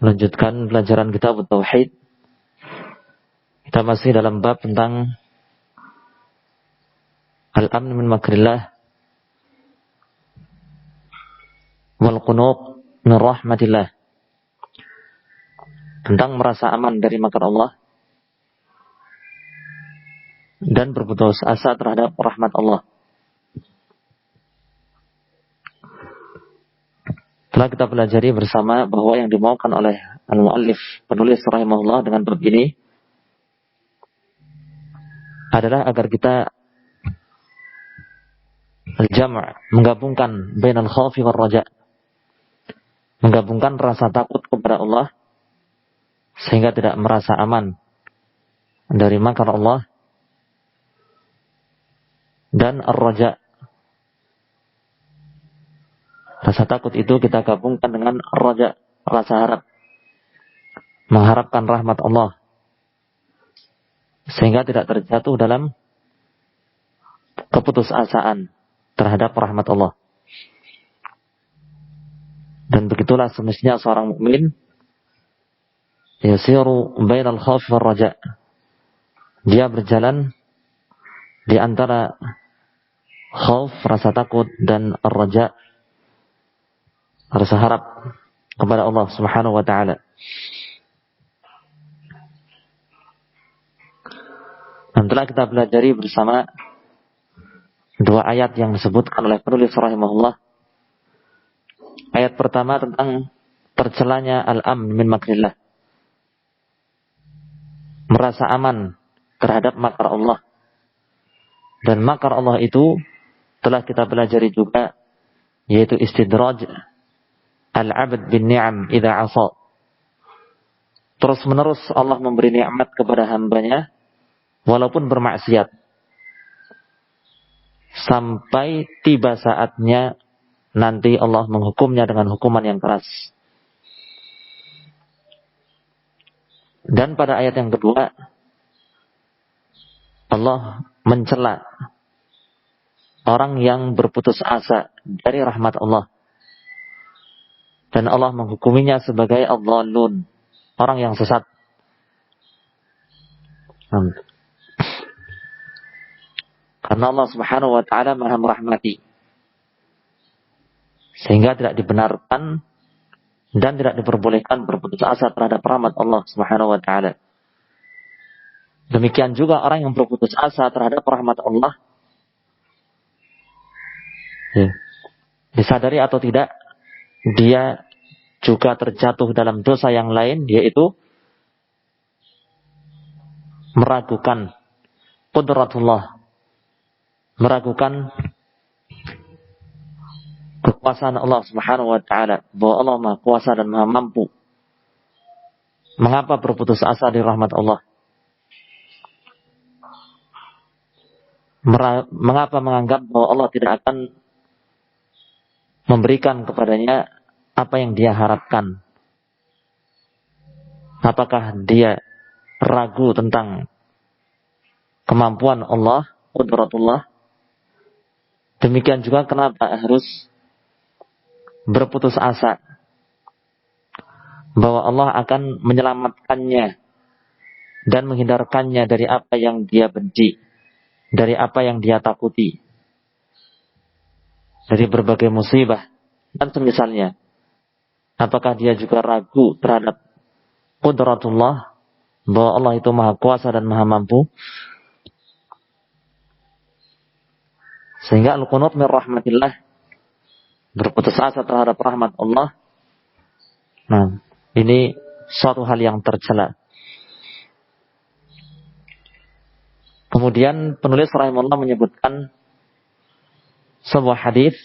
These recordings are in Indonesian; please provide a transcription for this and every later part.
Melanjutkan pelajaran kitab Tauhid. Kita masih dalam bab tentang al-amn min makrillah wal qunut min rahmatillah. Tentang merasa aman dari makar Allah dan berputus asa terhadap rahmat Allah. Telah kita pelajari bersama bahwa yang dimaukan oleh al-muallif, penulis rahimahullah dengan bab ini adalah agar kita al-jam' menggabungkan bainal khaufi war raja, menggabungkan rasa takut kepada Allah sehingga tidak merasa aman dari makar Allah, dan ar-raja, rasa takut itu kita gabungkan dengan ar-raja, rasa harap, mengharapkan rahmat Allah sehingga tidak terjatuh dalam keputusasaan terhadap rahmat Allah. Dan begitulah semestinya seorang mukmin yasiru bainal khauf war raja. Dia berjalan di antara khauf, rasa takut, dan ar-raja, rasa harap kepada Allah Subhanahu wa taala. Dan telah kita pelajari bersama dua ayat yang disebutkan oleh penulis rahimahullah. Ayat pertama tentang tercelanya al-amn min makrillah, merasa aman terhadap makar Allah. Dan makar Allah itu telah kita pelajari juga, yaitu istidraj al-'abd bin ni'am idza 'asa. Terus menerus Allah memberi nikmat kepada hambanya walaupun bermaksiat, sampai tiba saatnya nanti Allah menghukumnya dengan hukuman yang keras. Dan pada ayat yang kedua, Allah mencela orang yang berputus asa dari rahmat Allah, dan Allah menghukuminya sebagai adh-dhallun, orang yang sesat. Karena Allah Subhanahu wa taala Maha merahmati, sehingga tidak dibenarkan dan tidak diperbolehkan berputus asa terhadap rahmat Allah Subhanahu wa taala. Demikian juga orang yang berputus asa terhadap rahmat Allah, disadari atau tidak, dia juga terjatuh dalam dosa yang lain, yaitu meragukan qudratullah, meragukan kekuasaan Allah Subhanahu wa taala, bahwa Allah Maha Kuasa dan Maha Mampu. Mengapa berputus asa dari rahmat Allah? Mengapa menganggap bahwa Allah tidak akan memberikan kepadanya apa yang dia harapkan? Apakah dia ragu tentang kemampuan Allah, qudratullah? Demikian juga kenapa harus berputus asa bahwa Allah akan menyelamatkannya dan menghindarkannya dari apa yang dia benci, dari apa yang dia takuti, dari berbagai musibah dan semisalnya. Apakah dia juga ragu terhadap qudratullah, bahwa Allah itu Maha Kuasa dan Maha Mampu? Sehingga al-qunut min rahmatillah, berputus asa terhadap rahmat Allah, nah, ini suatu hal yang tercela. Kemudian penulis rahimahullah menyebutkan sebuah hadis.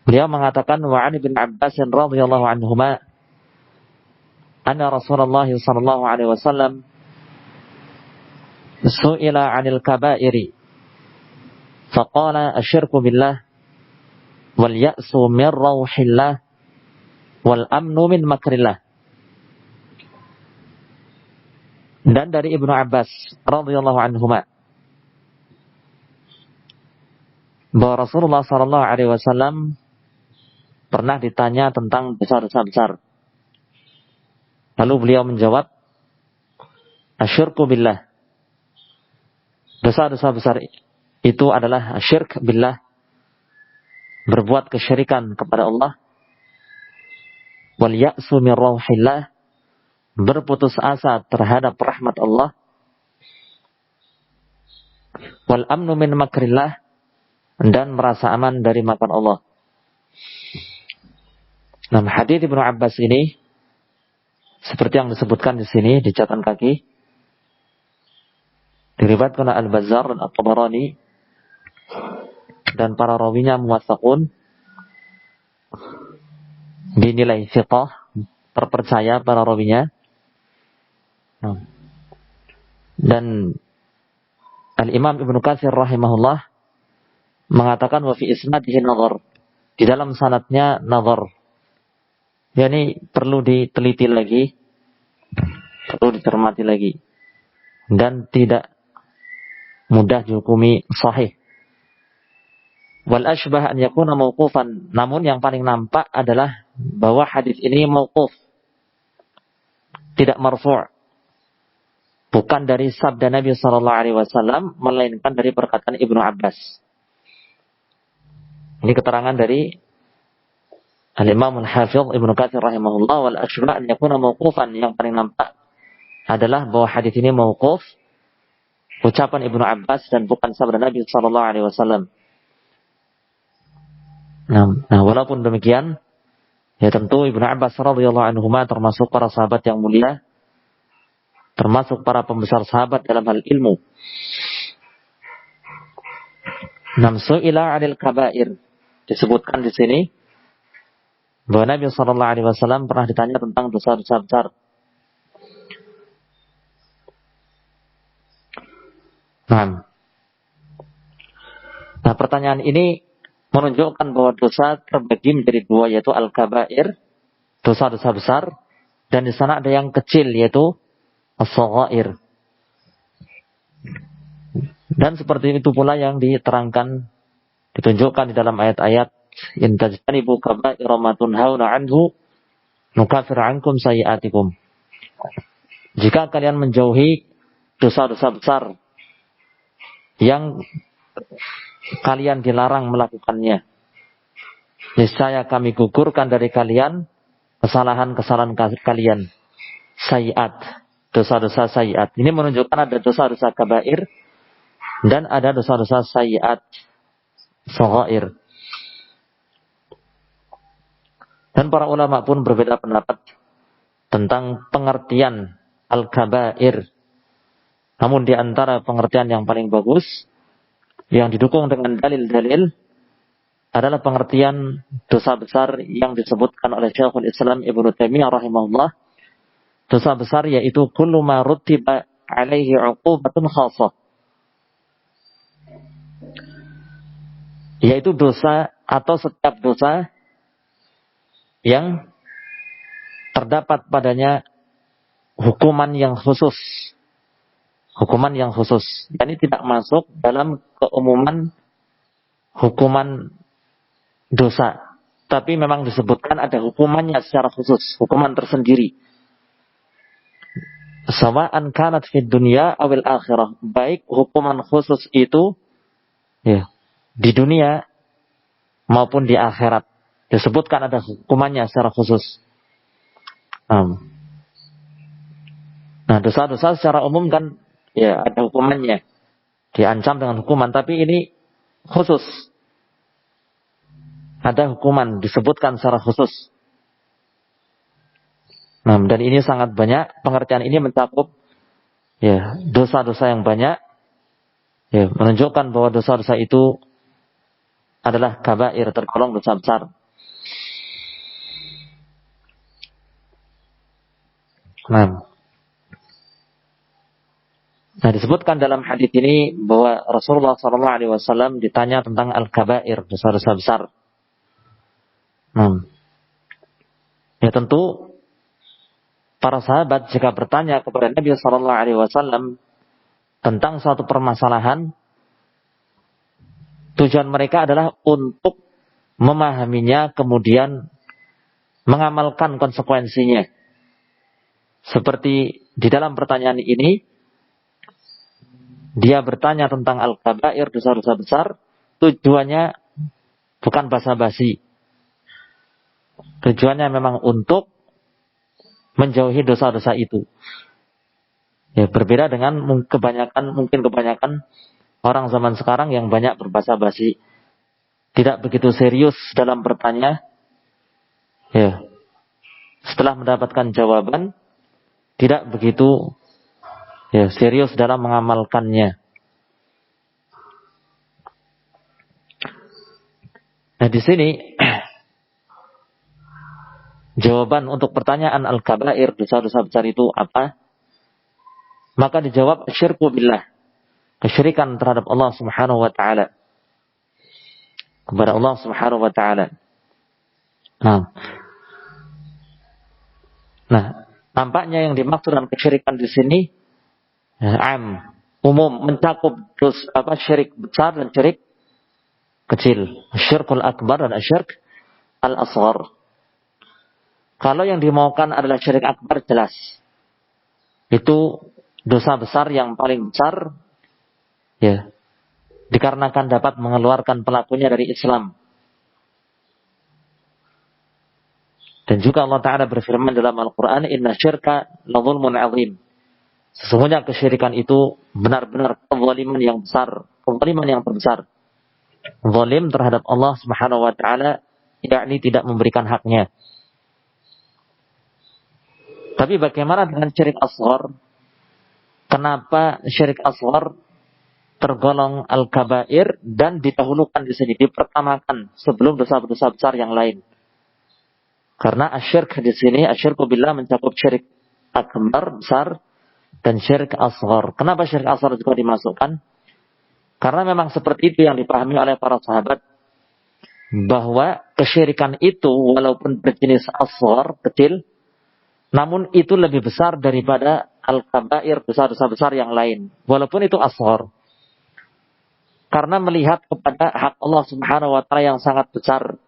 Beliau mengatakan, wa 'an Ibn Abbas radhiyallahu anhuma anna Rasulullah sallallahu alaihi wasallam su'ila 'anil kaba'iri faqala asyirku billah wal ya'su min rauhillah wal amnu min makrillah. Dan dari Ibnu Abbas radhiyallahu anhuma bahwa Rasulullah sallallahu alaihi wasallam pernah ditanya tentang dosa-dosa besar. Lalu beliau menjawab, asyirku billah. Dosa-dosa besar itu adalah asyirk billah, berbuat kesyirikan kepada Allah. Wal ya'su min rauhillah, berputus asa terhadap rahmat Allah. Wal amnu min makrillah, dan merasa aman dari makar Allah. Nah, hadits Ibnu Abbas ini seperti yang disebutkan di sini di catatan kaki, diriwayatkan oleh Al-Bazzar dan At-Tabarani, dan para rawinya muwaththaqun, dinilai thiqah, terpercaya para rawinya. Dan Al-Imam Ibnu Katsir rahimahullah mengatakan wa fi isnadihi nazar, di dalam sanadnya nazar, yakni perlu diteliti lagi, perlu dicermati lagi, dan tidak mudah dihukumi sahih. Wal ashbah an yakuna mauqufan, namun yang paling nampak adalah bahwa hadis ini mauquf, tidak marfu', bukan dari sabda Nabi sallallahu alaihi wasallam, melainkan dari perkataan Ibnu Abbas. Ini keterangan dari Al-Imam Al-Hafidh Ibnu Katsir rahimahullah. Wal ashbah an yakuna mauqufan, yang paling nampak adalah bahwa hadis ini mauquf, ucapan Ibnu Abbas, dan bukan sabda Nabi sallallahu alaihi wasallam. Nah, walaupun demikian, ya tentu Ibnu Abbas radhiyallahu anhuma termasuk para sahabat yang mulia, termasuk para pembesar sahabat dalam hal ilmu. Namsu'ila 'anil kaba'ir, disebutkan di sini bahwa Nabi sallallahu alaihi wasallam pernah ditanya tentang dosa-dosa besar. Nah, pertanyaan ini menunjukkan bahwa dosa terbagi menjadi dua, yaitu al-kaba'ir, dosa-dosa besar, dan di sana ada yang kecil, yaitu as-shaghair. Dan seperti itu pula yang diterangkan, ditunjukkan di dalam ayat-ayat, in tajtanibu kaba'ira ma tunhauna anhu nukaffir ankum sayyi'atikum. Jika kalian menjauhi dosa-dosa besar yang kalian dilarang melakukannya, niscaya kami gugurkan dari kalian kesalahan-kesalahan kalian. Sayyi'at, dosa-dosa sayyi'at. Ini menunjukkan ada dosa-dosa kabair dan ada dosa-dosa sayyi'at, shaghair. Dan para ulama pun berbeda pendapat tentang pengertian al-kabair. Namun di antara pengertian yang paling bagus, yang didukung dengan dalil-dalil, adalah pengertian dosa besar yang disebutkan oleh Syekhul Islam Ibnu Taimiyah rahimahullah. Dosa besar yaitu kullu ma rutiba alaihi 'uqubatun khassah, yaitu dosa atau setiap dosa yang terdapat padanya hukuman yang khusus. Hukuman yang khusus, yakni tidak masuk dalam keumuman hukuman dosa, tapi memang disebutkan ada hukumannya secara khusus, hukuman tersendiri. Sawa'an kanat fid dunya awil akhirah, baik hukuman khusus itu ya di dunia maupun di akhirat, disebutkan ada hukumannya secara khusus. Nah, dosa-dosa secara umum kan ya ada hukumannya, diancam dengan hukuman, tapi ini khusus, ada hukuman disebutkan secara khusus. Nah, dan ini sangat banyak, pengertian ini mencakup ya dosa-dosa yang banyak, ya menunjukkan bahwa dosa-dosa itu adalah kabair, tergolong dosa besar. Nah, disebutkan dalam hadis ini bahwa Rasulullah SAW ditanya tentang al-kabair, dosa-dosa besar. Ya tentu para sahabat jika bertanya kepada Nabi SAW tentang suatu permasalahan, tujuan mereka adalah untuk memahaminya kemudian mengamalkan konsekuensinya. Seperti di dalam pertanyaan ini, dia bertanya tentang al-kabair, dosa-dosa besar, tujuannya bukan basa-basi. Tujuannya memang untuk menjauhi dosa-dosa itu. Ya, berbeda dengan mungkin kebanyakan orang zaman sekarang yang banyak berbasa-basi, tidak begitu serius dalam bertanya. Ya, setelah mendapatkan jawaban, tidak begitu serius dalam mengamalkannya. Nah, di sini jawaban untuk pertanyaan al-kabair, dosa-dosa besar itu apa? Maka dijawab syirku billah, kesyirikan terhadap Allah Subhanahu wa taala. Kepada Allah Subhanahu wa taala. Nah, nampaknya yang dimaksud dengan kesyirikan di sini umum, mencakup syirik besar dan syirik kecil. Syirkul akbar dan asyirk al-asghar. Kalau yang dimaukan adalah syirik akbar, jelas itu dosa besar yang paling besar, ya, dikarenakan dapat mengeluarkan pelakunya dari Islam. Dan juga Allah Ta'ala berfirman dalam Al-Quran, Inna syirka la zulmun azim. Sesungguhnya kesyirikan itu benar-benar kezaliman yang besar, kezaliman yang terbesar. Zalim terhadap Allah Subhanahu wa taala, yakni tidak memberikan haknya. Tapi bagaimana dengan syirik asghar? Kenapa syirik asghar tergolong al-kabair dan didahulukan di sini, dipertamakan sebelum dosa-dosa besar yang lain? Karena asyirk di sini, asyirku billah mencakup syirik akbar, besar, dan syirik asghar. Kenapa syirik asghar juga dimasukkan? Karena memang seperti itu yang dipahami oleh para sahabat, bahwa kesyirikan itu walaupun berjenis asghar, kecil, namun itu lebih besar daripada al-kabair, dosa-dosa besar yang lain, walaupun itu asghar. Karena melihat kepada hak Allah Subhanahu wa taala yang sangat besar,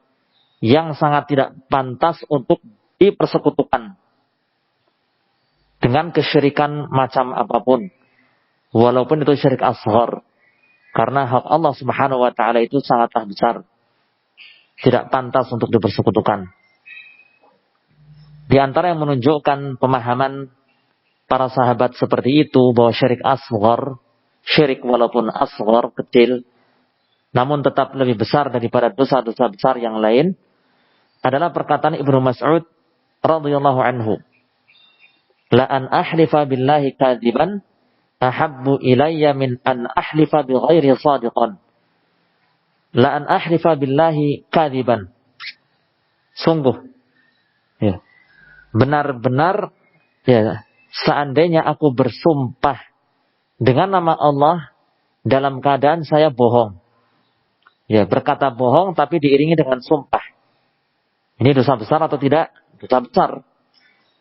yang sangat tidak pantas untuk dipersekutukan dengan kesyirikan macam apapun, walaupun itu syirik asghar. Karena hak Allah Subhanahu wa taala itu sangatlah besar, tidak pantas untuk dipersekutukan. Di antara yang menunjukkan pemahaman para sahabat seperti itu, bahwa syirik asghar, syirik walaupun asghar, kecil, namun tetap lebih besar daripada dosa-dosa besar yang lain, adalah perkataan Ibnu Mas'ud radhiyallahu anhu, la an ahlifa billahi kadziban ahabbu ilayya min an ahlifa bi ghairi shadiqan. La an ahlifa billahi kadziban, sungguh, ya, benar-benar, ya, seandainya aku bersumpah dengan nama Allah dalam keadaan saya bohong, ya, berkata bohong tapi diiringi dengan sumpah, ini dosa besar atau tidak? Dosa besar.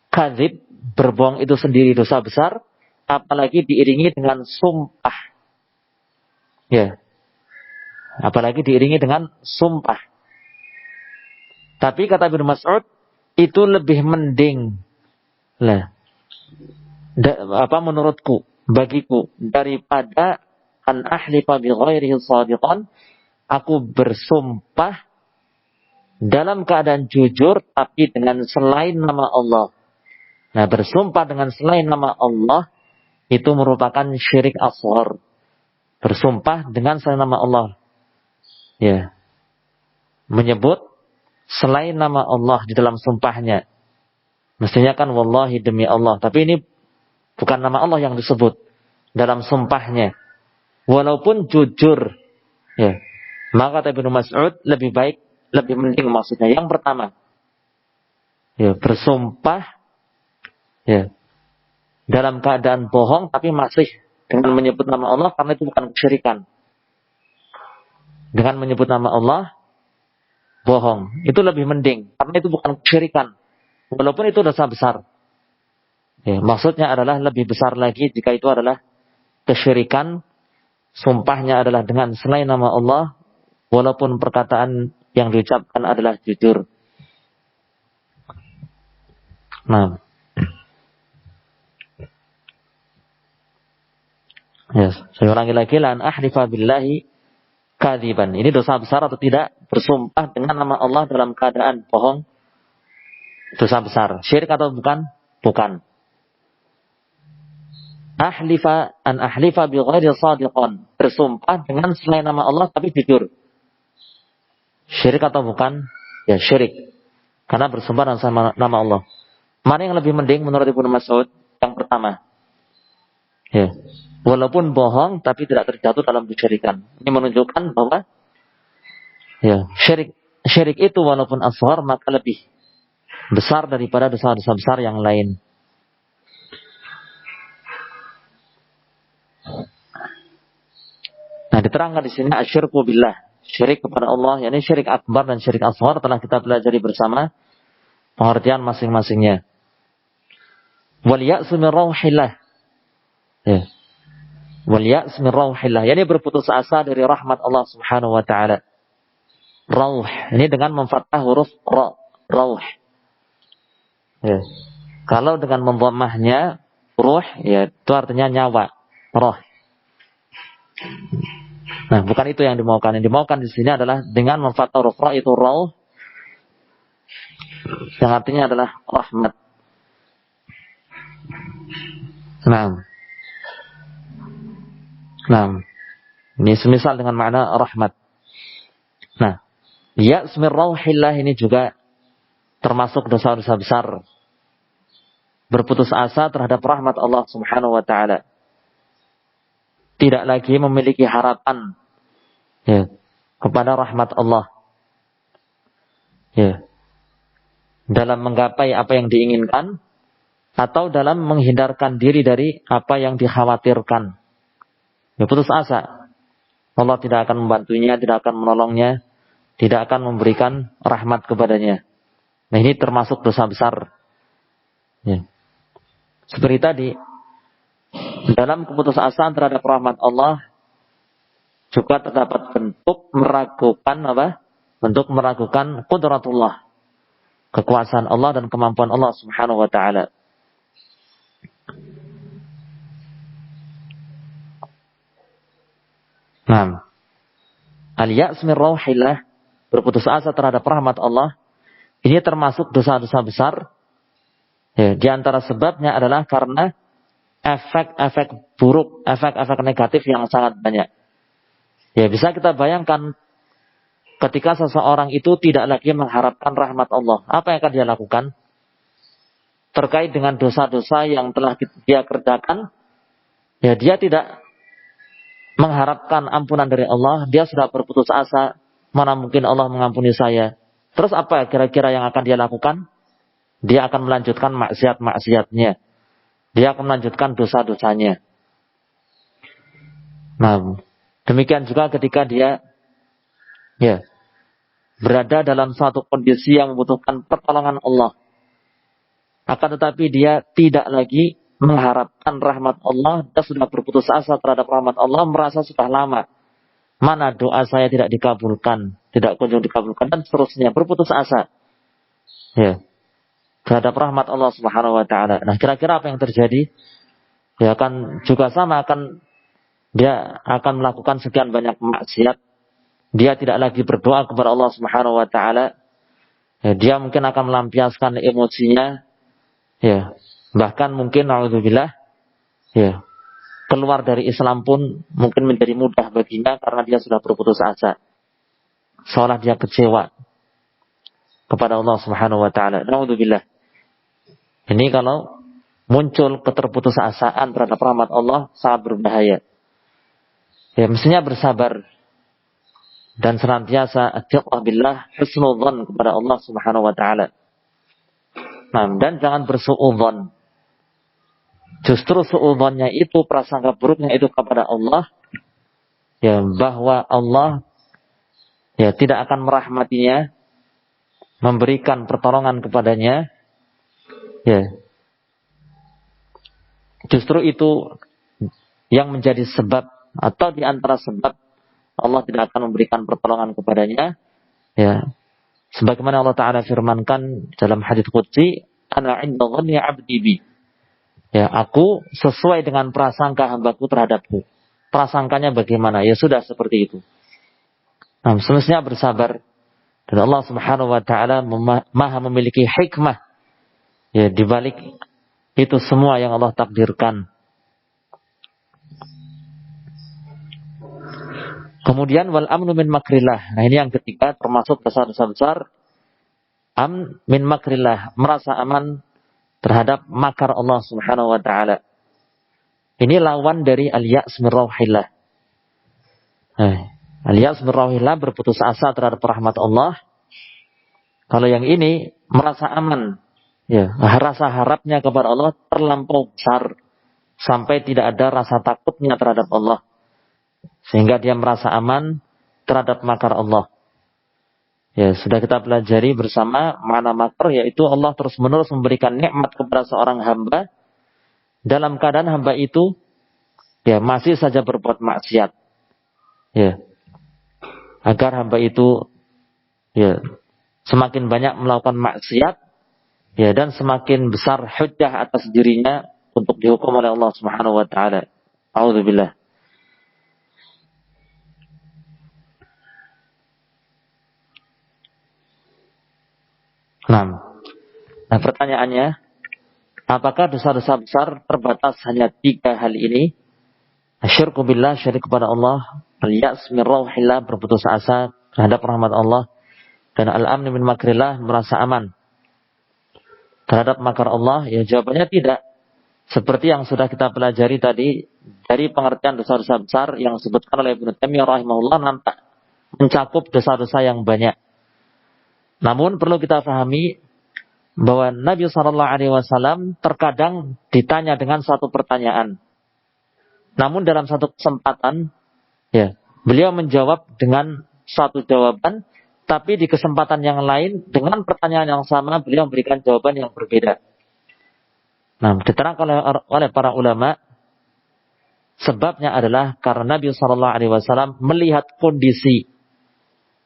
Kadzib, berbohong itu sendiri dosa besar, apalagi diiringi dengan sumpah, ya, apalagi diiringi dengan sumpah. Tapi kata Ibnu Mas'ud, itu lebih mending lah, menurutku, bagiku, daripada an ahlifa bi ghairihi shadiqan, aku bersumpah dalam keadaan jujur tapi dengan selain nama Allah. Nah, bersumpah dengan selain nama Allah itu merupakan syirik asghar. Bersumpah dengan selain nama Allah, ya, menyebut selain nama Allah di dalam sumpahnya. Mestinya kan wallahi, demi Allah, tapi ini bukan nama Allah yang disebut dalam sumpahnya, walaupun jujur, ya. Maka kata Ibnu Mas'ud, lebih baik, lebih mending, maksudnya yang pertama, ya, bersumpah, ya, dalam keadaan bohong tapi masih dengan menyebut nama Allah, karena itu bukan kesyirikan. Dengan menyebut nama Allah bohong, itu lebih mending, karena itu bukan kesyirikan, walaupun itu dosa besar. Ya, maksudnya adalah lebih besar lagi jika itu adalah kesyirikan, sumpahnya adalah dengan selain nama Allah, walaupun perkataan yang diucapkan adalah jujur. Nah, yes. Saya ulangi lagi, lan ahlifa billahi kadziban. Ini dosa besar atau tidak? Bersumpah dengan nama Allah dalam keadaan bohong. Dosa besar. Syirik atau bukan? Bukan. Ahlifa bi ghairi shadiqan. Bersumpah dengan selain nama Allah tapi jujur. Syirik atau bukan? Ya, syirik. Karena bersumpah dengan nama Allah. Mana yang lebih mending menurut Ibnu Mas'ud? Yang pertama. Ya. Walaupun bohong tapi tidak terjatuh dalam kesyirikan. Ini menunjukkan bahwa ya, syirik itu walaupun asghar maka lebih besar daripada dosa-dosa besar yang lain. Nah, diterangkan di sini asyirku billah, syirik kepada Allah, yakni syirik akbar dan syirik asghar telah kita pelajari bersama pengertian masing-masingnya. Wal ya'su min rauhillah. Ya. Wal ya'su min rauhillah, yakni berputus asa dari rahmat Allah Subhanahu wa taala. Rauh, ini dengan memfathah huruf ra, rauh. Ya. Kalau dengan memdhammahnya ruh, ya itu artinya nyawa, roh. Nah, bukan itu yang dimaukan. Yang dimaukan di sini adalah dengan memfathah huruf ra, itu rauh, yang artinya adalah rahmat. Nah, ini semisal dengan makna rahmat. Nah, ya'smir rauhillah ini juga termasuk dosa-dosa besar. Berputus asa terhadap rahmat Allah Subhanahu wa taala. Tidak lagi memiliki harapan ya, kepada rahmat Allah. Ya. Dalam menggapai apa yang diinginkan atau dalam menghindarkan diri dari apa yang dikhawatirkan. Ya, putus asa. Allah tidak akan membantunya, tidak akan menolongnya, tidak akan memberikan rahmat kepadanya. Nah, ini termasuk dosa besar. Ya. Seperti tadi, dalam keputusasaan terhadap rahmat Allah juga terdapat bentuk meragukan apa? Bentuk meragukan qudratullah, kekuasaan Allah dan kemampuan Allah Subhanahu wa taala. Nah, al-ya's min rauhillah, berputus asa terhadap rahmat Allah, ini termasuk dosa-dosa besar. Ya, di antara sebabnya adalah karena efek-efek buruk, efek-efek negatif yang sangat banyak. Ya, bisa kita bayangkan ketika seseorang itu tidak lagi mengharapkan rahmat Allah, apa yang akan dia lakukan? Terkait dengan dosa-dosa yang telah dia kerjakan, ya dia tidak mengharapkan ampunan dari Allah, dia sudah berputus asa, mana mungkin Allah mengampuni saya. Terus apa kira-kira yang akan dia lakukan? Dia akan melanjutkan maksiat-maksiatnya. Dia akan melanjutkan dosa-dosanya. Nah, demikian juga ketika dia ya berada dalam suatu kondisi yang membutuhkan pertolongan Allah. Akan tetapi dia tidak lagi mengharapkan rahmat Allah, dia sudah berputus asa terhadap rahmat Allah, merasa sudah lama. Mana doa saya tidak dikabulkan, tidak kunjung dikabulkan, dan seterusnya, berputus asa. Ya. Terhadap rahmat Allah Subhanahu wa taala. Nah, kira-kira apa yang terjadi? Ya akan juga sama, dia akan melakukan sekian banyak maksiat. Dia tidak lagi berdoa kepada Allah Subhanahu wa taala. Ya, dia mungkin akan melampiaskan emosinya. Ya, bahkan mungkin naudzubillah ya, keluar dari Islam pun mungkin menjadi mudah baginya karena dia sudah berputus asa. Seolah dia kecewa kepada Allah Subhanahu wa taala. Naudzubillah. Ini kalau muncul keterputusasaan terhadap rahmat Allah sangat berbahaya. Ya, mestinya bersabar dan senantiasa attiqah billah, husnudzan kepada Allah Subhanahu wa taala. Nah, dan jangan bersuudzon. Justru suudzonnya itu, prasangka buruknya itu kepada Allah, ya, bahwa Allah ya tidak akan merahmatinya, memberikan pertolongan kepadanya. Ya. Justru itu yang menjadi sebab atau di antara sebab Allah tidak akan memberikan pertolongan kepadanya. Ya. Sebagaimana Allah Ta'ala firmankan dalam hadits qudsi, ana 'inda dhanni 'abdi bi. Ya, aku sesuai dengan prasangka hambaku terhadapku. Prasangkanya bagaimana? Ya sudah seperti itu. Nah, semestinya bersabar. Dan Allah Subhanahu wa Ta'ala maha memiliki hikmah. Ya, di balik itu semua yang Allah takdirkan. Kemudian wal amnu min makrillah. Nah, ini yang ketiga termasuk dosa-dosa besar. Am min makrillah, merasa aman terhadap makar Allah Subhanahu wa Ta'ala. Ini lawan dari al-ya's min rauhillah. Al-ya's min rauhillah, berputus asa terhadap rahmat Allah. Kalau yang ini merasa aman, ya, rasa harapnya kepada Allah terlampau besar sampai tidak ada rasa takutnya terhadap Allah, sehingga dia merasa aman terhadap makar Allah. Ya, sudah kita pelajari bersama mana makar, yaitu Allah terus-menerus memberikan nikmat kepada seorang hamba dalam keadaan hamba itu ya masih saja berbuat maksiat. Ya. Agar hamba itu ya semakin banyak melakukan maksiat, ya, dan semakin besar hujjah atas dirinya untuk dihukum oleh Allah Subhanahu wa Ta'ala. A'udzubillah. Nah, pertanyaannya, apakah dosa-dosa besar terbatas hanya 3 hal ini? Asyirku billah, syirik kepada Allah, al-ya's min rauhillah, berputus asa terhadap rahmat Allah, dan al-amn min makrillah, merasa aman terhadap makar Allah. Ya, jawabannya tidak. Seperti yang sudah kita pelajari tadi, dari pengertian dosa-dosa besar yang disebutkan oleh Ibnu Taimiyah rahimahullah nampak mencakup dosa-dosa yang banyak. Namun perlu kita pahami bahwa Nabi SAW terkadang ditanya dengan suatu pertanyaan. Namun dalam satu kesempatan, ya, beliau menjawab dengan suatu jawaban, tapi di kesempatan yang lain dengan pertanyaan yang sama beliau memberikan jawaban yang berbeda. Nah, diterangkan oleh para ulama, sebabnya adalah karena Nabi SAW melihat kondisi.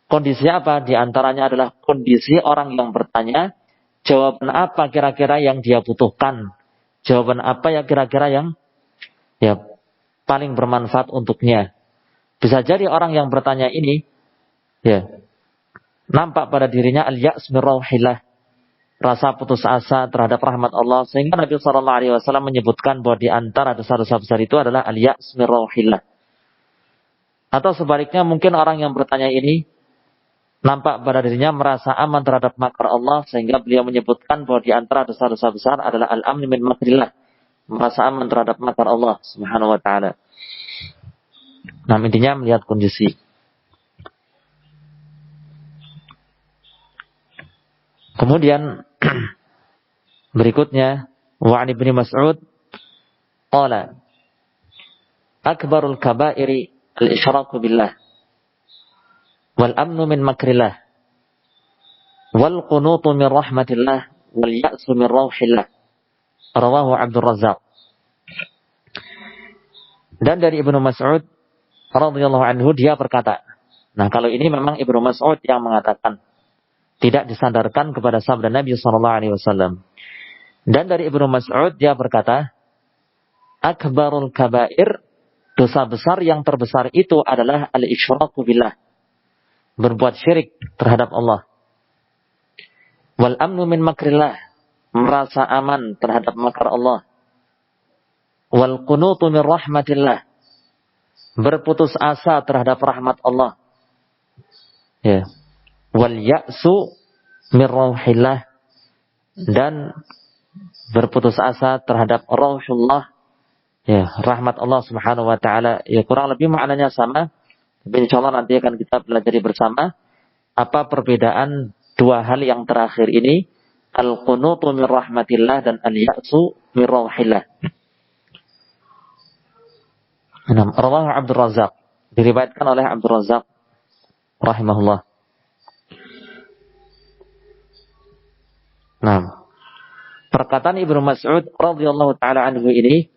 Kondisi apa? Di antaranya adalah kondisi orang yang bertanya, jawaban apa kira-kira yang dia butuhkan? Jawaban apa yang kira-kira yang ya paling bermanfaat untuknya? Bisa jadi orang yang bertanya ini ya nampak pada dirinya al-ya's min rauhillah, rasa putus asa terhadap rahmat Allah, sehingga Nabi SAW menyebutkan bahwa di antara dosa-dosa besar itu adalah al-ya's min rauhillah. Atau sebaliknya, mungkin orang yang bertanya ini nampak pada dirinya merasa aman terhadap makar Allah, sehingga beliau menyebutkan bahwa di antara dosa-dosa besar adalah al-amn min makrillah, merasa aman terhadap makar Allah Subhanahu wa Ta'ala. Nah, intinya melihat kondisi. Kemudian berikutnya, wa 'an Ibnu Mas'ud qala akbarul kaba'iri al-isyraku billah wal amnu min makrillah wal qunutu min rahmatillah wal ya'su min rauhillah, rawahu Abdul Razzaq. Dan dari Ibnu Mas'ud radhiyallahu anhu, dia berkata, nah kalau ini memang Ibnu Mas'ud yang mengatakan, tidak disandarkan kepada sabda Nabi SAW. Dan dari Ibnu Mas'ud dia berkata, akbarul kabair, dosa besar yang terbesar itu adalah al-isyraku billah, berbuat syirik terhadap Allah. Wal amnu min makrillah, merasa aman terhadap makar Allah. Wal qunutu min rahmatillah, berputus asa terhadap rahmat Allah. Ya. Wal ya'su min rauhillah, dan berputus asa terhadap rauhullah, ya, rahmat Allah Subhanahu wa Ta'ala. Ya, kurang lebih maknanya sama. Tapi insyaallah nanti akan kita pelajari bersama apa perbedaan 2 hal yang terakhir ini, al-qunutu min rahmatillah dan al-ya'su min rauhillah. Rawahu Abdul Razzaq, diriwayatkan oleh Abdul Razzaq rahimahullah. Nah, perkataan Ibnu Mas'ud radhiyallahu taala anhu ini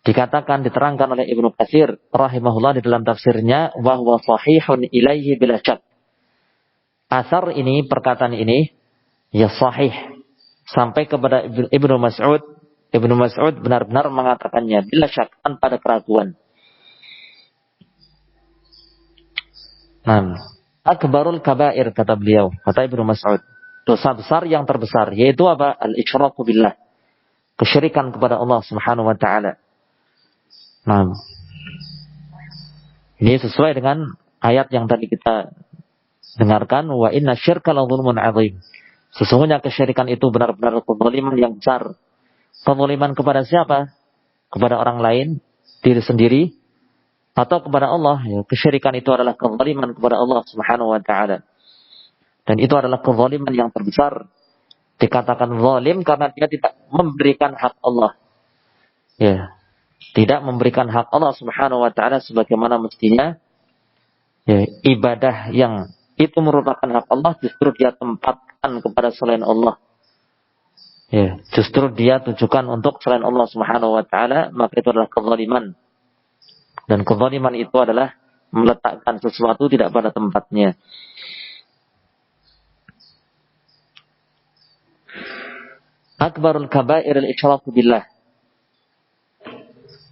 dikatakan, diterangkan oleh Ibnu Katsir rahimahullah di dalam tafsirnya, wa huwa sahihun ilaihi bila syak. asar ini, perkataan ini, ya sahih. Sampai kepada Ibnu Mas'ud. Ibnu Mas'ud benar-benar mengatakannya bila syak, tanpa ada keraguan. Nah, akbarul kabair, kata beliau, kata Ibnu Mas'ud, dosa besar yang terbesar, yaitu apa? Al-isyraku billah, kesyirikan kepada Allah Subhanahu wa taala. Nah, ini sesuai dengan ayat yang tadi kita dengarkan, wa inna syirka la dzulmun 'adzim. Sesungguhnya kesyirikan itu benar-benar kezaliman yang besar. Kezaliman kepada siapa? Kepada orang lain, diri sendiri, atau kepada Allah. Ya, kesyirikan itu adalah kezaliman kepada Allah Subhanahu wa taala. Dan itu adalah kezaliman yang terbesar. Dikatakan zalim karena dia tidak memberikan hak Allah. Ya, tidak memberikan hak Allah Subhanahu wa taala sebagaimana mestinya. Ya, ibadah yang itu merupakan hak Allah justru dia tempatkan kepada selain Allah. Ya, justru dia tujukan untuk selain Allah Subhanahu wa taala, maka itu adalah kezaliman. Dan kezaliman itu adalah meletakkan sesuatu tidak pada tempatnya. Akbarul kabair al-isyraku billah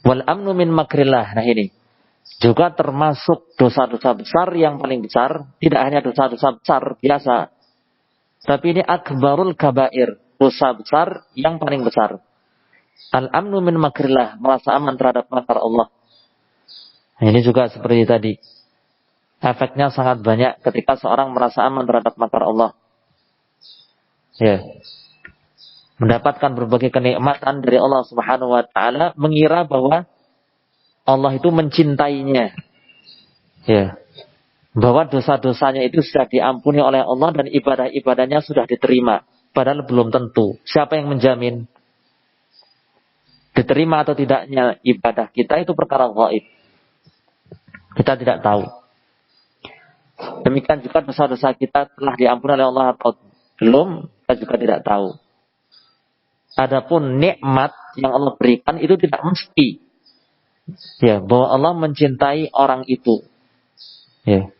wal amnu min makrillah. Nah ini juga termasuk dosa-dosa besar yang paling besar. Tidak hanya dosa-dosa besar biasa, tapi ini akbarul kabair, dosa besar yang paling besar. Al-amnu min makrillah, merasa aman terhadap makar Allah. Nah, ini juga seperti tadi. Efeknya sangat banyak ketika seorang merasa aman terhadap makar Allah. Ya. Mendapatkan berbagai kenikmatan dari Allah Subhanahu wa taala, mengira bahwa Allah itu mencintainya. Ya. Bahwa dosa-dosanya itu sudah diampuni oleh Allah dan ibadah-ibadahnya sudah diterima. Padahal belum tentu. Siapa yang menjamin diterima atau tidaknya ibadah kita itu perkara gaib. Kita tidak tahu. Demikian juga dosa-dosa kita telah diampuni oleh Allah atau belum, kita juga tidak tahu. Adapun nikmat yang Allah berikan itu tidak mesti. Ya, bahwa Allah mencintai orang itu. Ya.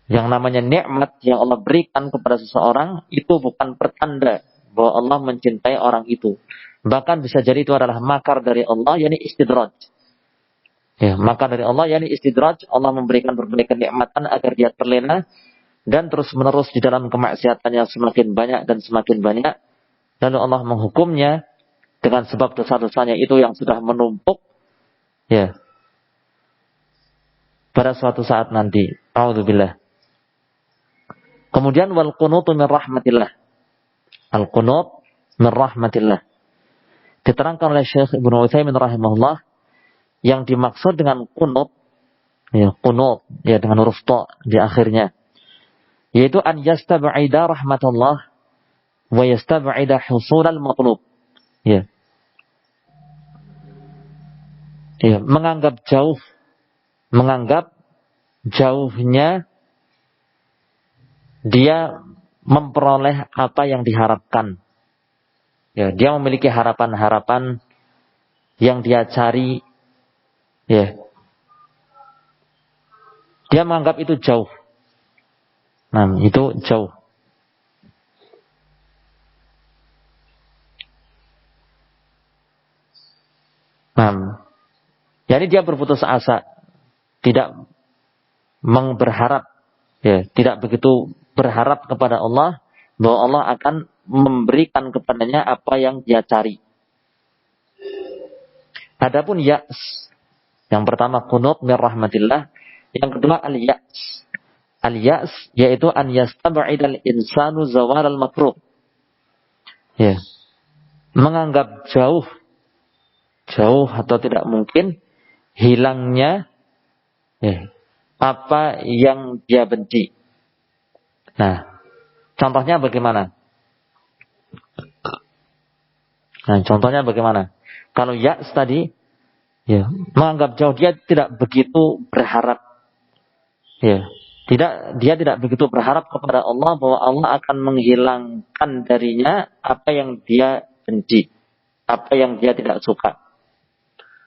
Yang namanya nikmat yang Allah berikan kepada seseorang itu bukan pertanda bahwa Allah mencintai orang itu. Bahkan bisa jadi itu adalah makar dari Allah, yakni istidraj. Ya, makar dari Allah, yakni istidraj. Allah memberikan berbagai kenikmatan agar dia terlena dan terus-menerus di dalam kemaksiatannya semakin banyak dan semakin banyak. Lalu Allah menghukumnya dengan sebab dosa-dosanya itu yang sudah menumpuk. Ya. Pada suatu saat nanti. A'udzubillah. Kemudian wal qunutu min rahmatillah. Al qunut min rahmatillah. Diterangkan oleh Syekh Ibnu Utsaimin rahimahullah, yang dimaksud dengan qunut, ya qunut, ya dengan huruf ta di akhirnya, yaitu an yastab'ida rahmatullah wa yastab'ida husulal matlub. Ya. Ya, menganggap jauhnya dia memperoleh apa yang diharapkan. Ya, dia memiliki harapan-harapan yang dia cari. Ya. Dia menganggap itu jauh. Nah, itu jauh. Nah, jadi dia berputus asa, tidak berharap, ya, tidak begitu berharap kepada Allah bahwa Allah akan memberikan kepadanya apa yang dia cari. Adapun ya's, yang pertama qunut min rahmatillah, yang kedua al-ya's. Al-ya's yaitu an yastab'idal insanu zawalal makruh. Ya. Menganggap jauh atau tidak mungkin hilangnya ya, apa yang dia benci. Nah, contohnya bagaimana? Kalau ya's tadi, ya, menganggap jauh, dia tidak begitu berharap. Ya, dia tidak begitu berharap kepada Allah bahwa Allah akan menghilangkan darinya apa yang dia benci, apa yang dia tidak suka.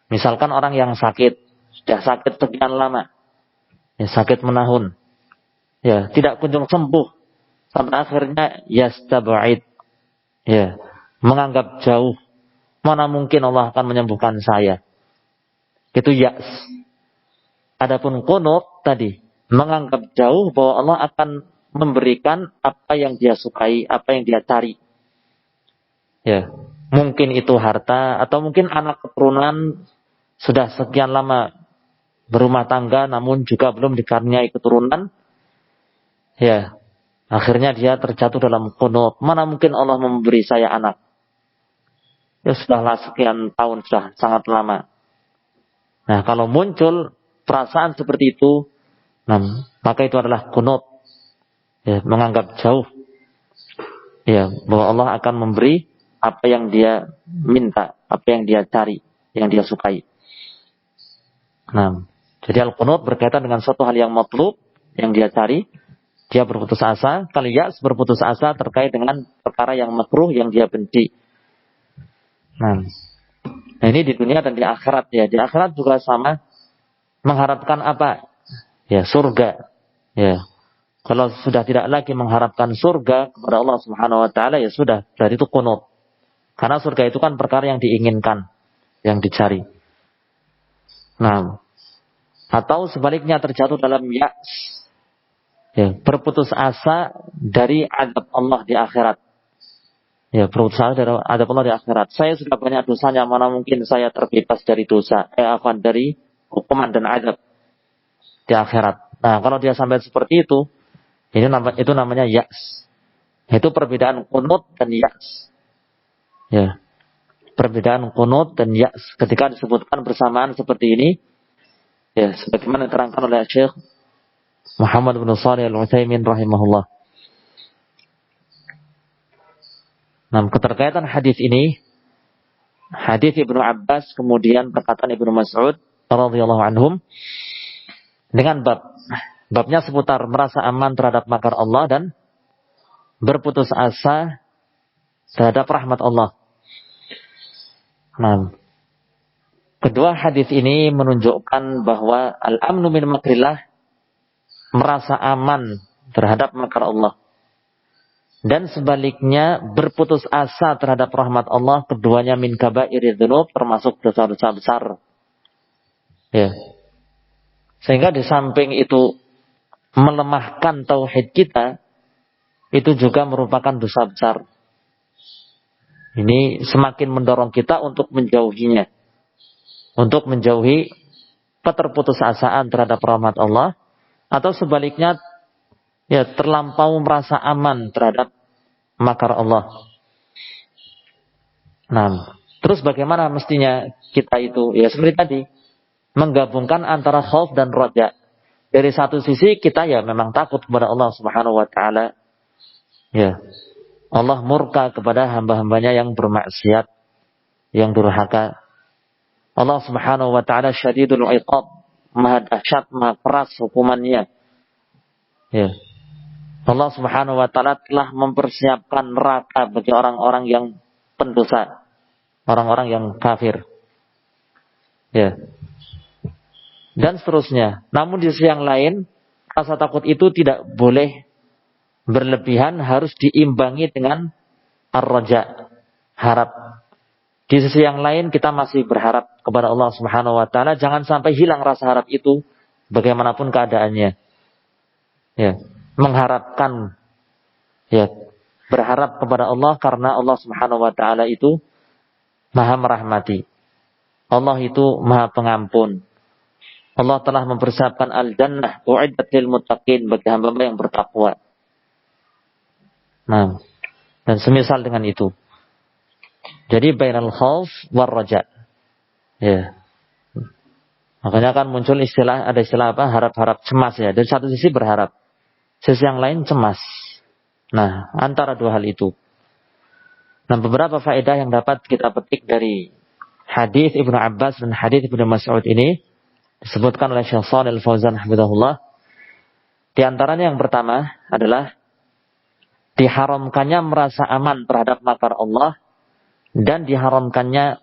Misalkan orang yang sakit, sudah sakit sekian lama, ya, sakit menahun, ya, tidak kunjung sembuh. sampai akhirnya yastab'id, ya, menganggap jauh. Mana mungkin Allah akan menyembuhkan saya. Itu ya's. Adapun qunut tadi, menganggap jauh bahwa Allah akan memberikan apa yang dia sukai, apa yang dia cari. Ya, mungkin itu harta atau mungkin anak keturunan sudah sekian lama berumah tangga namun juga belum dikaruniai keturunan. Ya, akhirnya dia terjatuh dalam qunut. Mana mungkin Allah memberi saya anak? Ya sudahlah sekian tahun, sudah sangat lama. Nah, kalau muncul perasaan seperti itu, maka itu adalah qunut. Ya, menganggap jauh. Ya, bahwa Allah akan memberi apa yang dia minta, apa yang dia cari, yang dia sukai. Nah, jadi al-qunut berkaitan dengan suatu hal yang matlub, yang dia cari, dia berputus asa. Kalau yas berputus asa terkait dengan perkara yang makruh, yang dia benci. Nah, ini di dunia dan di akhirat ya. Di akhirat juga sama, mengharapkan apa? Ya, surga. Ya. Kalau sudah tidak lagi mengharapkan surga kepada Allah Subhanahu wa taala, ya sudah, berarti itu qunut. Karena surga itu kan perkara yang diinginkan, yang dicari. Nah, atau sebaliknya terjatuh dalam ya's. Ya, berputus asa dari azab Allah di akhirat. Ya, berputus asa dari azab Allah di akhirat. Saya sudah banyak dosanya, mana mungkin saya terbebas dari dosa, dari hukuman dan azab di akhirat. Nah, kalau dia sampai seperti itu, itu namanya ya's. Itu perbedaan qunut dan ya's. Ya, perbedaan qunut dan ya's ketika disebutkan bersamaan seperti ini, ya, sebagaimana diterangkan oleh Syekh Muhammad bin Shalih Al-Utsaimin rahimahullah. Nah, keterkaitan hadis ini, hadis Ibnu Abbas kemudian perkataan Ibnu Mas'ud radhiyallahu anhum dengan babnya seputar merasa aman terhadap makar Allah dan berputus asa terhadap rahmat Allah. Nah, kedua hadis ini menunjukkan bahwa al-amnu min makrillah, merasa aman terhadap makar Allah. Dan sebaliknya berputus asa terhadap rahmat Allah, keduanya min kabairi dzunub, termasuk dosa-dosa besar. Ya. Sehingga di samping itu melemahkan tauhid kita, itu juga merupakan dosa besar. Ini semakin mendorong kita untuk menjauhinya. Untuk menjauhi keterputusasaan terhadap rahmat Allah. Atau sebaliknya, ya, terlampau merasa aman terhadap makar Allah. Nah, terus bagaimana mestinya kita itu? Ya seperti tadi, menggabungkan antara khauf dan raja. Dari satu sisi kita ya memang takut kepada Allah Subhanahu wa taala. Ya. Allah murka kepada hamba-hambanya yang bermaksiat, yang durhaka. Allah Subhanahu wa taala syadidul iqab, maha dahsyat, maha keras hukumannya. Ya. Allah Subhanahu wa taala telah mempersiapkan neraka bagi orang-orang yang pendosa, orang-orang yang kafir. Ya. Dan seterusnya. Namun di sisi yang lain, rasa takut itu tidak boleh berlebihan, harus diimbangi dengan ar-raja, harap. Di sisi yang lain kita masih berharap kepada Allah Subhanahu wa taala, jangan sampai hilang rasa harap itu bagaimanapun keadaannya. Ya, mengharapkan, ya, berharap kepada Allah karena Allah Subhanahu wa taala itu Maha merahmati. Allah itu Maha pengampun. Allah telah mempersiapkan al-jannah u'iddat lil muttaqin, bagi hamba-hamba yang bertakwa. Nah, dan semisal dengan itu. Jadi bainal khauf war raja. Ya. Makanya kan muncul ada istilah apa? Harap-harap cemas ya. Dari satu sisi berharap, sisi yang lain cemas. Nah, antara dua hal itu. Nah, beberapa faedah yang dapat kita petik dari hadis Ibnu Abbas dan hadis Ibnu Mas'ud ini disebutkan oleh Syekh Shalih Al-Fauzan hafizahullah. Di antaranya yang pertama adalah diharamkannya merasa aman terhadap makar Allah dan diharamkannya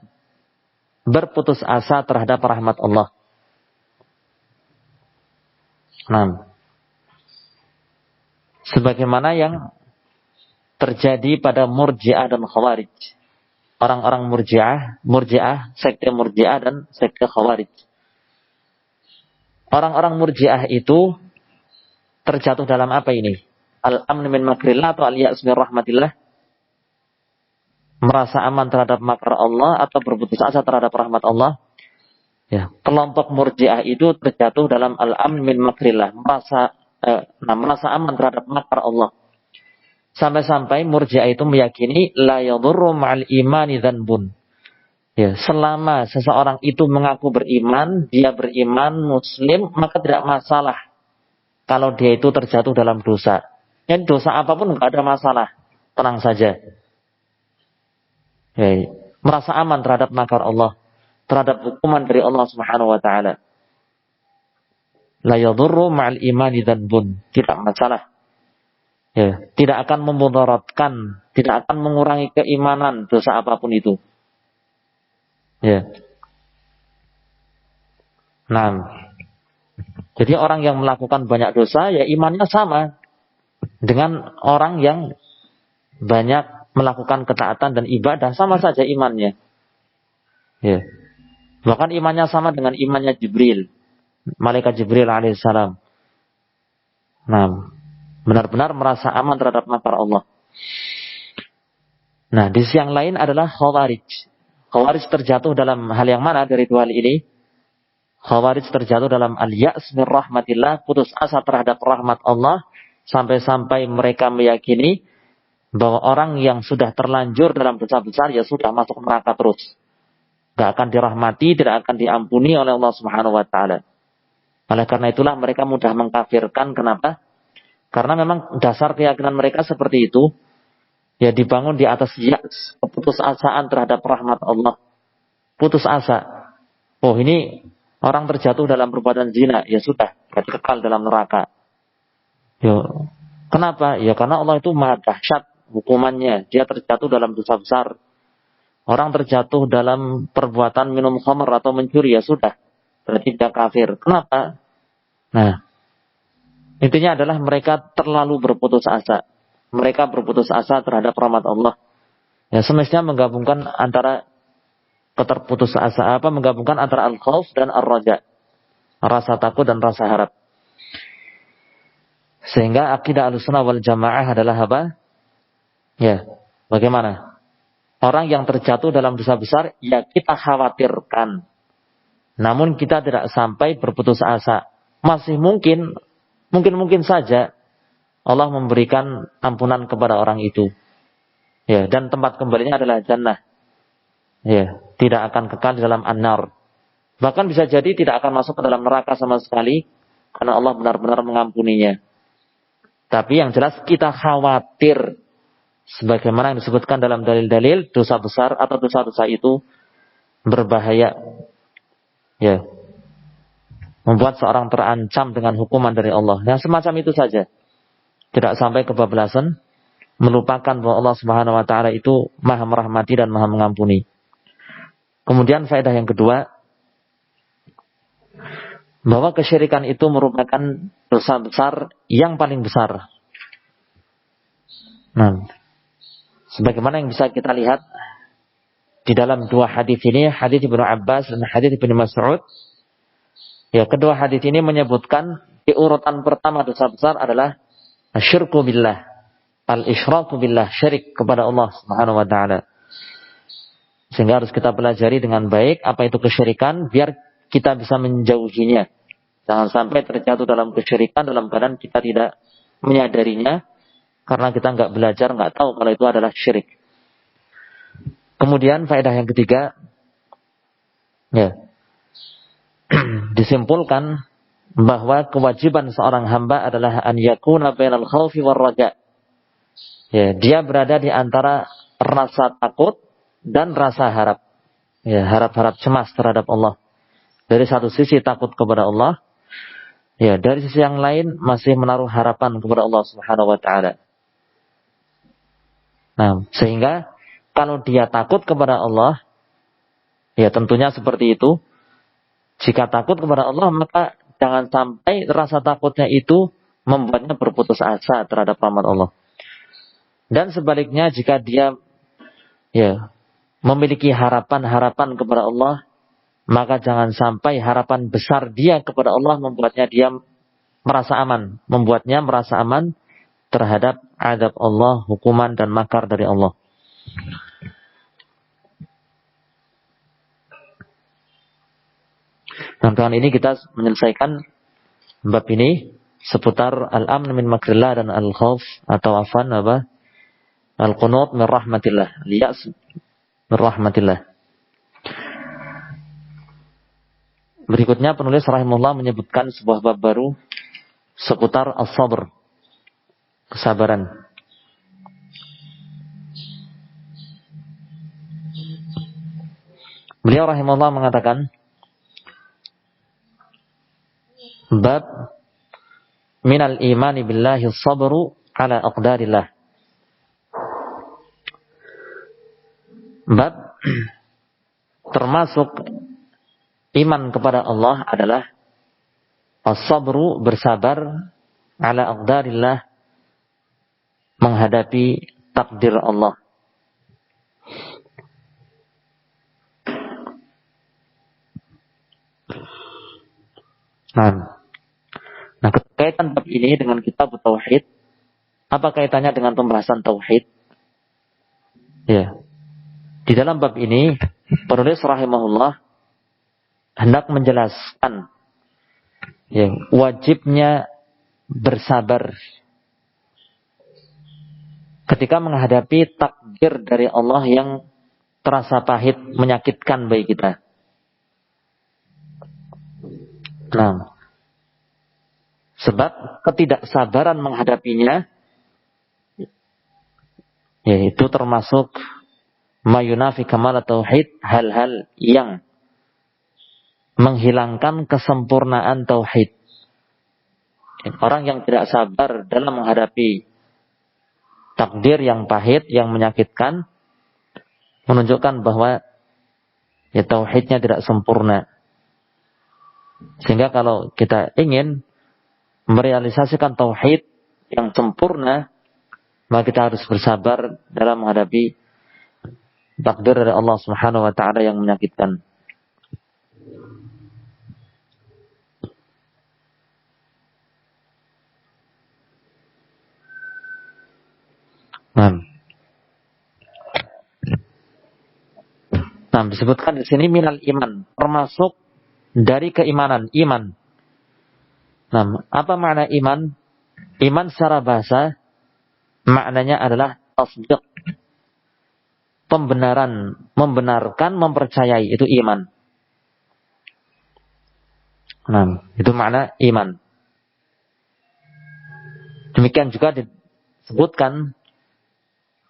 berputus asa terhadap rahmat Allah. Nah, sebagaimana yang terjadi pada Murji'ah dan Khawarij. Orang-orang Murji'ah, sekte Murji'ah dan sekte Khawarij. Orang-orang Murji'ah itu terjatuh dalam apa ini? Al-amn min makrillah atau al-ya's min rahmatillah? Merasa aman terhadap makar Allah atau berputus asa terhadap rahmat Allah? Ya, kelompok Murji'ah itu terjatuh dalam al-amn min makrillah, merasa aman terhadap makar Allah. Sampai-sampai Murji'ah itu meyakini la yadurru ma'al imani dzanbun. Ya, selama seseorang itu mengaku beriman, dia beriman muslim, maka tidak masalah kalau dia itu terjatuh dalam dosa. Yang dosa apapun enggak ada masalah, tenang saja. Ya, merasa aman terhadap makar Allah, terhadap hukuman dari Allah Subhanahu wa taala. La yadurru ma'al imani dzanbun, tidak masalah. Ya, tidak akan memudaratkan, tidak akan mengurangi keimanan dosa apapun itu. Ya. Nah, jadi orang yang melakukan banyak dosa, ya imannya sama dengan orang yang banyak melakukan ketaatan dan ibadah, sama saja imannya. Ya. Bahkan imannya sama dengan imannya Jibril, malaikat Jibril alaihissalam. Nah, benar-benar merasa aman terhadap makar Allah. Nah, di sisi yang lain adalah Khawarij. Khawarij terjatuh dalam hal yang mana dari dua hal ini? Khawarij terjatuh dalam al-ya's min rahmatillah, putus asa terhadap rahmat Allah, sampai-sampai mereka meyakini bahwa orang yang sudah terlanjur dalam dosa besar ya sudah masuk neraka terus. Tidak akan dirahmati, tidak akan diampuni oleh Allah Subhanahu wa taala. Oleh karena itulah mereka mudah mengkafirkan. Kenapa? Karena memang dasar keyakinan mereka seperti itu. Ya, dibangun di atas ya's, keputusasaan terhadap rahmat Allah. Putus asa. Oh, ini orang terjatuh dalam perbuatan zina, ya sudah, berarti kekal dalam neraka. Ya, kenapa? Ya karena Allah itu maha dahsyat hukumannya. Dia terjatuh dalam dosa besar. Orang terjatuh dalam perbuatan minum khamr atau mencuri, ya sudah, berarti dia kafir. Kenapa? Nah, intinya adalah mereka terlalu berputus asa. Mereka berputus asa terhadap rahmat Allah. Ya, semestinya menggabungkan antara menggabungkan antara al-khauf dan ar-raja. Rasa takut dan rasa harap. Sehingga akidah Ahlussunnah wal Jamaah adalah apa? Ya, bagaimana? Orang yang terjatuh dalam dosa besar, ya kita khawatirkan. Namun kita tidak sampai berputus asa. Masih mungkin saja Allah memberikan ampunan kepada orang itu. Ya, dan tempat kembalinya adalah jannah. Ya, tidak akan kekal di dalam an-nar. Bahkan bisa jadi tidak akan masuk ke dalam neraka sama sekali karena Allah benar-benar mengampuninya. Tapi yang jelas kita khawatir, sebagaimana yang disebutkan dalam dalil-dalil, dosa besar atau dosa-dosa itu berbahaya. Ya. Membuat seorang terancam dengan hukuman dari Allah. Nah, semacam itu saja. Tidak sampai kebablasan, melupakan bahwa Allah Subhanahu wa taala itu Maha merahmati dan Maha mengampuni. Kemudian faedah yang kedua, bahwa kesyirikan itu merupakan dosa besar yang paling besar. Nah, sebagaimana yang bisa kita lihat di dalam dua hadis ini, hadis Ibnu Abbas dan hadis Ibnu Mas'ud. Ya, kedua hadis ini menyebutkan di urutan pertama dosa besar adalah asyirku billah, al-isyraku billah, syirik kepada Allah Subhanahu wa taala. Sehingga harus kita pelajari dengan baik apa itu kesyirikan biar kita bisa menjauhinya. Jangan sampai terjatuh dalam kesyirikan dalam keadaan kita tidak menyadarinya karena kita nggak belajar, nggak tahu kalau itu adalah syirik. Kemudian faedah yang ketiga, ya, disimpulkan bahwa kewajiban seorang hamba adalah an yakuna bainal khaufi war raja. Ya, dia berada di antara rasa takut dan rasa harap. Ya, harap-harap cemas terhadap Allah. Dari satu sisi takut kepada Allah, ya, dari sisi yang lain masih menaruh harapan kepada Allah Subhanahu wa taala. Nah, sehingga kalau dia takut kepada Allah, ya tentunya seperti itu. Jika takut kepada Allah, maka jangan sampai rasa takutnya itu membuatnya berputus asa terhadap rahmat Allah. Dan sebaliknya jika dia memiliki harapan-harapan kepada Allah, maka jangan sampai harapan besar dia kepada Allah membuatnya dia merasa aman, terhadap azab Allah, hukuman dan makar dari Allah. Nah, dengan ini kita menyelesaikan bab ini seputar al-amn min makrillah dan al-khauf atau al-qunut min rahmatillah, al-ya's min rahmatillah. Berikutnya penulis rahimahullah menyebutkan sebuah bab baru seputar as-sabr, kesabaran. Beliau rahimahullah mengatakan, bab minal imani billahi sabru ala aqdarillah. Bab termasuk iman kepada Allah adalah as-sabru, bersabar, ala aqdarillah, menghadapi takdir Allah. Nah, kaitan bab ini dengan kitab tauhid, apa kaitannya dengan pembahasan tauhid? Ya. Di dalam bab ini, penulis rahimahullah hendak menjelaskan wajibnya bersabar ketika menghadapi takdir dari Allah yang terasa pahit, menyakitkan bagi kita. Nah, sebab ketidaksabaran menghadapinya yaitu termasuk mayunafi kamal tauhid, hal-hal yang menghilangkan kesempurnaan tauhid. Orang yang tidak sabar dalam menghadapi takdir yang pahit, yang menyakitkan, menunjukkan bahwa tauhidnya tidak sempurna. Sehingga kalau kita ingin merealisasikan tauhid yang sempurna, maka kita harus bersabar dalam menghadapi takdir dari Allah Subhanahu wa taala yang menyakitkan. Nah, disebutkan di sini minal iman, termasuk dari keimanan, iman. Nah, apa makna iman? Iman secara bahasa maknanya adalah tasdiq, pembenaran, membenarkan, mempercayai, itu iman. Nah, itu makna iman. Demikian juga disebutkan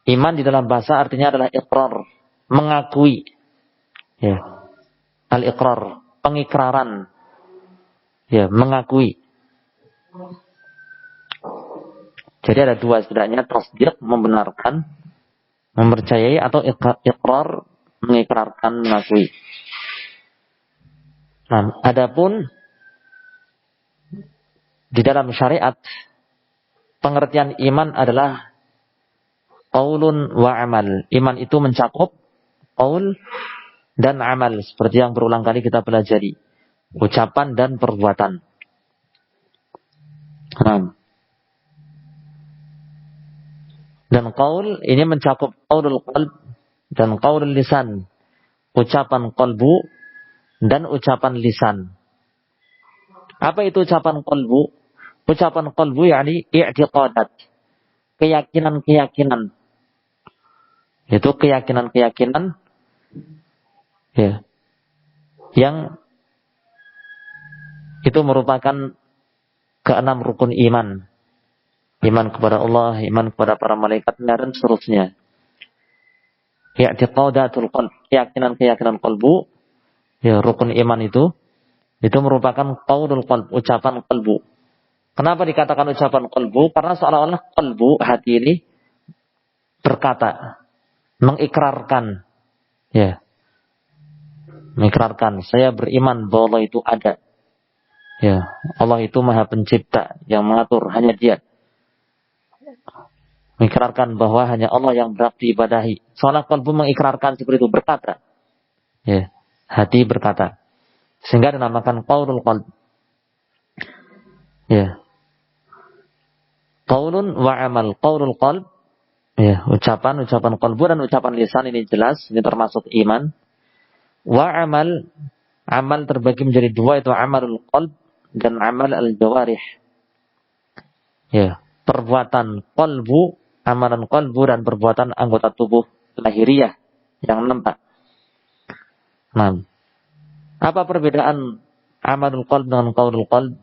iman di dalam bahasa artinya adalah iqrar, mengakui. Al-iqrar, pengikraran. Mengakui. Jadi ada dua setidaknya, tasdiq, membenarkan, mempercayai, atau iqrar, mengikrarkan, mengakui. Nah, adapun di dalam syariat pengertian iman adalah qaulun wa amal. Iman itu mencakup qaul dan amal, seperti yang berulang kali kita pelajari, ucapan dan perbuatan. Dan qaul ini mencakup qaulul qalb dan qaulul lisan, ucapan qalbu dan ucapan lisan. Apa itu ucapan qalbu? Ucapan qalbu yakni i'tiqadat, keyakinan-keyakinan. Itu keyakinan-keyakinan yang itu merupakan keenam rukun iman. Iman kepada Allah, iman kepada para malaikatnya, dan seterusnya. I'tiqadatul qalb, keyakinan-keyakinan qalbu, rukun iman itu merupakan qaulul qalb, ucapan qalbu. Kenapa dikatakan ucapan qalbu? Karena seolah-olah qalbu, hati ini berkata, mengikrarkan, mengikrarkan, saya beriman bahwa Allah itu ada. Allah itu Maha Pencipta yang mengatur, hanya Dia. mengikrarkan bahwa hanya Allah yang berhak diibadahi. Seolah qalbu mengikrarkan seperti itu, berkata. Ya, hati berkata. Sehingga dinamakan qaulul qalb. Ya. Qaulun wa amal. Qaulul qalb, ya, ucapan qalbu dan ucapan lisan, ini jelas, ini termasuk iman. Wa amal, amal terbagi menjadi dua, itu amalul qalb dan amal al-jawarih. Ya, perbuatan qalbu, amalan qalbu, dan perbuatan anggota tubuh lahiriah yang nampak. Nah, apa perbedaan amalul qalb dengan qaulul qalb?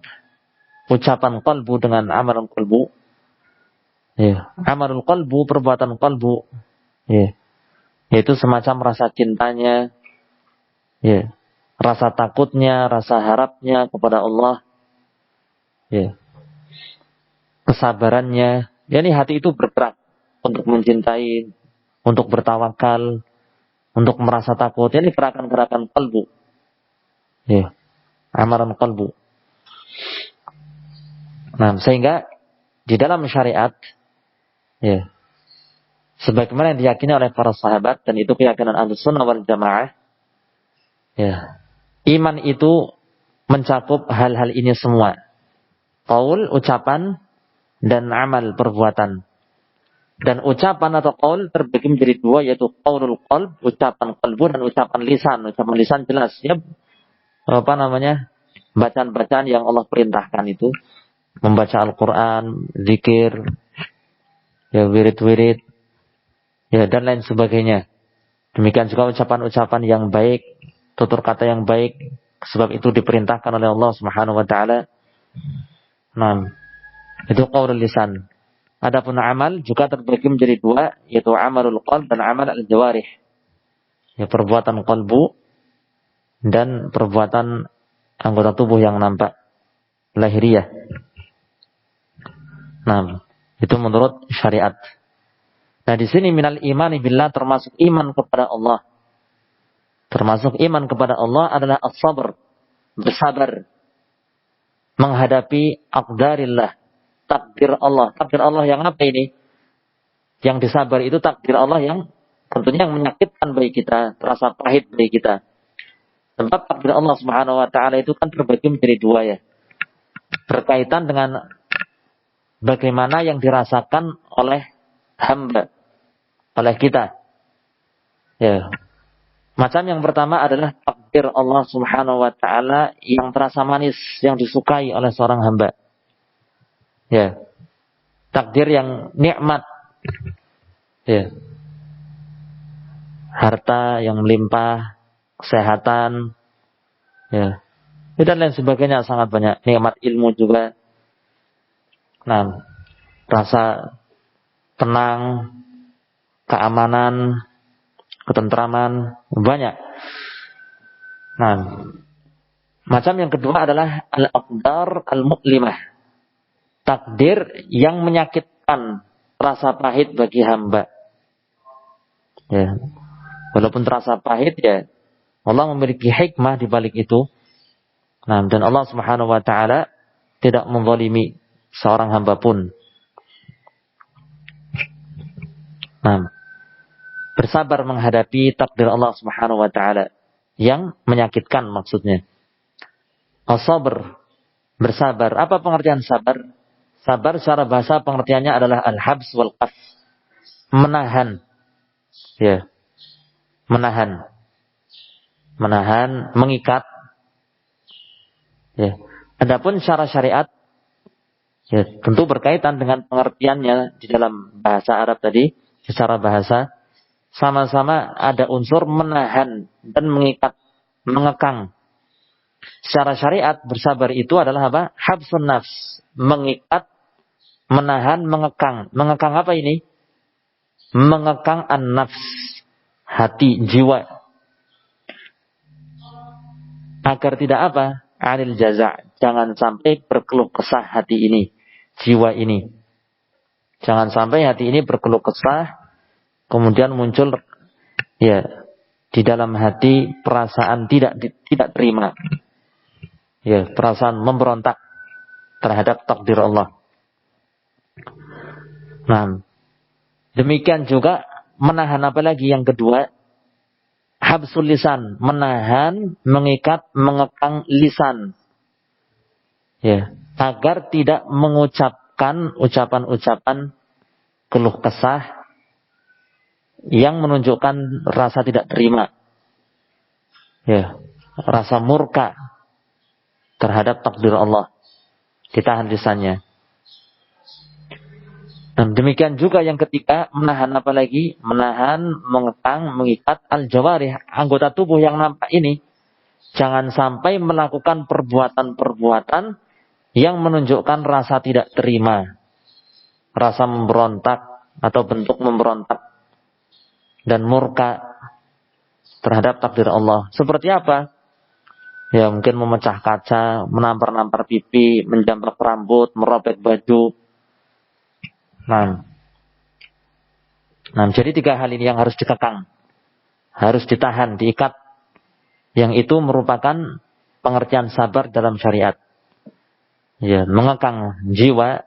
Ucapan qalbu dengan amalan qalbu. Ya, amalul qalbu, perbuatan qalbu, ya, yaitu semacam rasa cintanya, ya, rasa takutnya, rasa harapnya kepada Allah, ya, kesabarannya. Yani hati itu bergerak untuk mencintai, untuk bertawakal, untuk merasa takut. Ini gerakan-gerakan qalbu. Ya, amalan qalbu. Nah, sehingga di dalam syariat, ya, sebagaimana yang diyakini oleh para sahabat, dan itu keyakinan Ahlussunnah wal Jamaah, ya, iman itu mencakup hal-hal ini semua. Qaul, ucapan, dan amal, perbuatan. Dan ucapan atau qaul terbagi menjadi dua, yaitu qaulul qalb, ucapan qalbu, dan ucapan lisan. Ucapan lisan jelas, ya, bacaan-bacaan yang Allah perintahkan itu, membaca Al-Quran, zikir, ya, wirid-wirid, ya, dan lain sebagainya. Demikian juga ucapan-ucapan yang baik, tutur kata yang baik, sebab itu diperintahkan oleh Allah Subhanahu wa taala. Nah, itu qaulul lisan. Adapun amal juga terbagi menjadi dua, yaitu amalul qalb dan amal al-jawarih. Ya, perbuatan qalbu dan perbuatan anggota tubuh yang nampak, lahiriah. Nah, itu menurut syariat. Nah, di sini minal imani billah, termasuk iman kepada Allah. Termasuk iman kepada Allah adalah as-sabr, bersabar menghadapi aqdarillah, takdir Allah. Takdir Allah yang apa ini? Yang disabar itu takdir Allah yang tentunya yang menyakitkan bagi kita, terasa pahit bagi kita. Sebab takdir Allah Subhanahu wa taala itu kan terbagi menjadi dua, ya. Berkaitan dengan bagaimana yang dirasakan oleh hamba, oleh kita. Ya. Macam yang pertama adalah takdir Allah Subhanahu wa taala yang terasa manis, yang disukai oleh seorang hamba. Ya. Takdir yang nikmat. Ya. Harta yang melimpah, kesehatan, ya. Dan lain sebagainya, sangat banyak. Nikmat ilmu juga. Nah, rasa tenang, keamanan, ketentraman, banyak. Nah, macam yang kedua adalah al-aqdar al-mu'limah. Takdir yang menyakitkan, rasa pahit bagi hamba. Ya. Walaupun terasa pahit, ya, Allah memiliki hikmah di balik itu. Nah, dan Allah Subhanahu wa taala tidak menzalimi seorang hamba pun. Nah, bersabar menghadapi takdir Allah Subhanahu wa taala yang menyakitkan, maksudnya. As-sabr, bersabar. Apa pengertian sabar? Sabar secara bahasa pengertiannya adalah al-habs wal qaf. Menahan. Ya. Menahan. Menahan, mengikat. Ya. Adapun secara syariat, ya, tentu berkaitan dengan pengertiannya di dalam bahasa Arab tadi, secara bahasa sama-sama ada unsur menahan dan mengikat, mengekang. Secara syariat, bersabar itu adalah apa? Habsun nafs, mengikat, menahan, mengekang. Mengekang apa ini? Mengekang an-nafs, hati, jiwa. Agar tidak apa? Anil jaza', jangan sampai berkeluh kesah hati ini, jiwa ini. Jangan sampai hati ini berkeluh kesah, kemudian muncul, ya, di dalam hati perasaan tidak terima. Ya, perasaan memberontak terhadap takdir Allah. Nah, Demikian juga menahan apa lagi yang kedua? Habsul lisan, menahan, mengikat, mengekang lisan. Ya, agar tidak mengucapkan ucapan-ucapan keluh kesah yang menunjukkan rasa tidak terima. Ya, rasa murka terhadap takdir Allah. Ditahan lisannya. Dan demikian juga yang ketiga, menahan apa lagi? Menahan, mengekang, mengikat al-jawarih, anggota tubuh yang nampak ini. Jangan sampai melakukan perbuatan-perbuatan yang menunjukkan rasa tidak terima, rasa memberontak atau bentuk memberontak dan murka terhadap takdir Allah. Seperti apa? Ya mungkin memecah kaca, menampar-nampar pipi, menjambak rambut, merobek baju. Nah, jadi 3 hal ini yang harus dikekang, harus ditahan, diikat. Yang itu merupakan pengertian sabar dalam syariat. Ya, mengekang jiwa,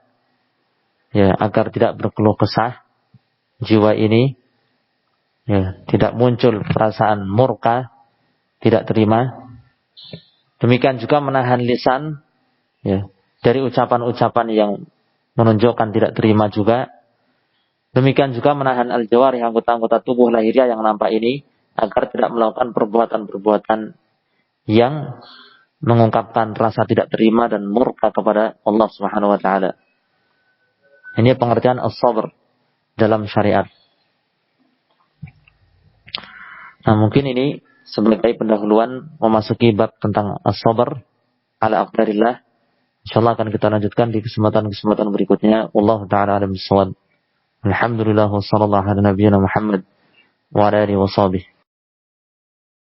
ya, agar tidak berkeluh kesah. Jiwa ini, ya, tidak muncul perasaan murka, tidak terima. Demikian juga menahan lisan, ya, dari ucapan-ucapan yang menunjukkan tidak terima juga. Demikian juga menahan al-jawarih, anggota-anggota tubuh lahiriah yang nampak ini, agar tidak melakukan perbuatan-perbuatan yang mengungkapkan rasa tidak terima dan murka kepada Allah Subhanahu wa taala. Ini pengertian as-sabr dalam syariat. Nah, mungkin ini sebagai pendahuluan memasuki bab tentang as-sabr ala aqdarillah. Insyaallah akan kita lanjutkan di kesempatan-kesempatan berikutnya. Wallahu taala alam bissawab. Alhamdulillah wassallallahu ala nabiyyina Muhammad wa ala alihi washabihi.